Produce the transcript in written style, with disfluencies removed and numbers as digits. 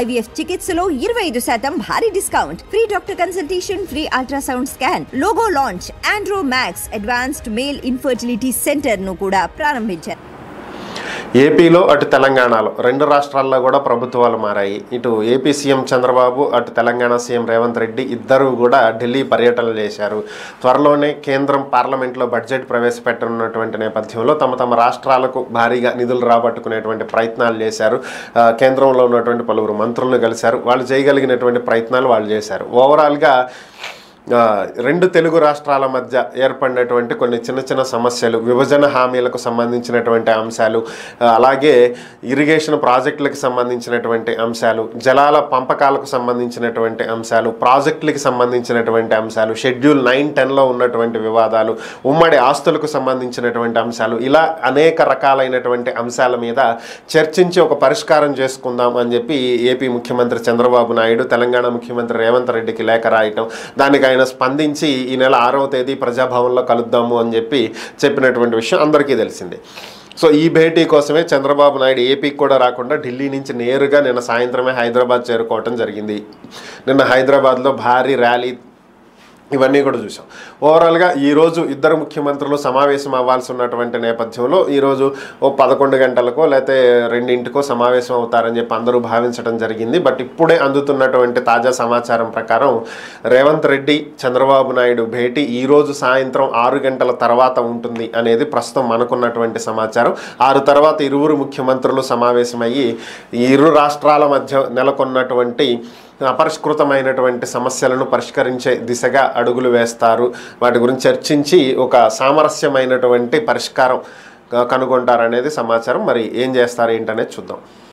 IVF చికిత్సలో 25% భారీ discount, free doctor consultation, free ultrasound scan, logo launch, Andro max advanced male infertility centre ను కూడా ప్రారంభించారు. ఏపీలో అటు తెలంగాణలో రెండు రాష్ట్రాల్లో కూడా ప్రభుత్వాలు మారాయి. ఇటు ఏపీ సీఎం చంద్రబాబు, అటు తెలంగాణ సీఎం రేవంత్ రెడ్డి ఇద్దరు కూడా ఢిల్లీ పర్యటనలు చేశారు. త్వరలోనే కేంద్రం పార్లమెంట్లో బడ్జెట్ ప్రవేశపెట్టనున్నటువంటి నేపథ్యంలో తమ రాష్ట్రాలకు భారీగా నిధులు రాబట్టుకునేటువంటి ప్రయత్నాలు చేశారు. కేంద్రంలో ఉన్నటువంటి పలువురు మంత్రులను కలిశారు. వాళ్ళు చేయగలిగినటువంటి ప్రయత్నాలు వాళ్ళు చేశారు. ఓవరాల్గా రెండు తెలుగు రాష్ట్రాల మధ్య ఏర్పడినటువంటి కొన్ని చిన్న సమస్యలు, విభజన హామీలకు సంబంధించినటువంటి అంశాలు, అలాగే ఇరిగేషన్ ప్రాజెక్టులకు సంబంధించినటువంటి అంశాలు, జలాల పంపకాలకు సంబంధించినటువంటి అంశాలు, ప్రాజెక్టులకు సంబంధించినటువంటి అంశాలు, షెడ్యూల్ 9, 10లో ఉన్నటువంటి వివాదాలు, ఉమ్మడి ఆస్తులకు సంబంధించినటువంటి అంశాలు, ఇలా అనేక రకాలైనటువంటి అంశాల మీద చర్చించి ఒక పరిష్కారం చేసుకుందాం అని చెప్పి ఏపీ ముఖ్యమంత్రి చంద్రబాబు నాయుడు తెలంగాణ ముఖ్యమంత్రి రేవంత్ రెడ్డికి లేఖ రాయటం, దానికి ఆయన స్పందించి ఈ నెల 6వ తేదీ ప్రజాభవన్లో కలుద్దాము అని చెప్పినటువంటి విషయం అందరికీ తెలిసిందే. సో ఈ భేటీ కోసమే చంద్రబాబు నాయుడు ఏపీకి కూడా రాకుండా ఢిల్లీ నుంచి నేరుగా నిన్న సాయంత్రమే హైదరాబాద్ చేరుకోవటం జరిగింది. నిన్న హైదరాబాద్లో భారీ ర్యాలీ ఇవన్నీ కూడా చూసాం. ఓవరాల్గా ఈరోజు ఇద్దరు ముఖ్యమంత్రులు సమావేశం అవ్వాల్సి ఉన్నటువంటి నేపథ్యంలో ఈరోజు 11 గంటలకో లేకపోతే 2ంటికో సమావేశం అవుతారని చెప్పి అందరూ భావించడం జరిగింది. బట్ ఇప్పుడే అందుతున్నటువంటి తాజా సమాచారం ప్రకారం రేవంత్ రెడ్డి చంద్రబాబు నాయుడు భేటీ ఈరోజు సాయంత్రం 6 గంటల తర్వాత ఉంటుంది అనేది ప్రస్తుతం మనకున్నటువంటి సమాచారం. 6 తర్వాత ఇరువురు ముఖ్యమంత్రులు సమావేశమయ్యి ఇరు రాష్ట్రాల మధ్య నెలకొన్నటువంటి అపరిష్కృతమైనటువంటి సమస్యలను పరిష్కరించే దిశగా అడుగులు వేస్తారు. వాటి గురించి చర్చించి ఒక సామరస్యమైనటువంటి పరిష్కారం కనుగొంటారనేది సమాచారం. మరి ఏం చేస్తారు ఏంటనేది చూద్దాం.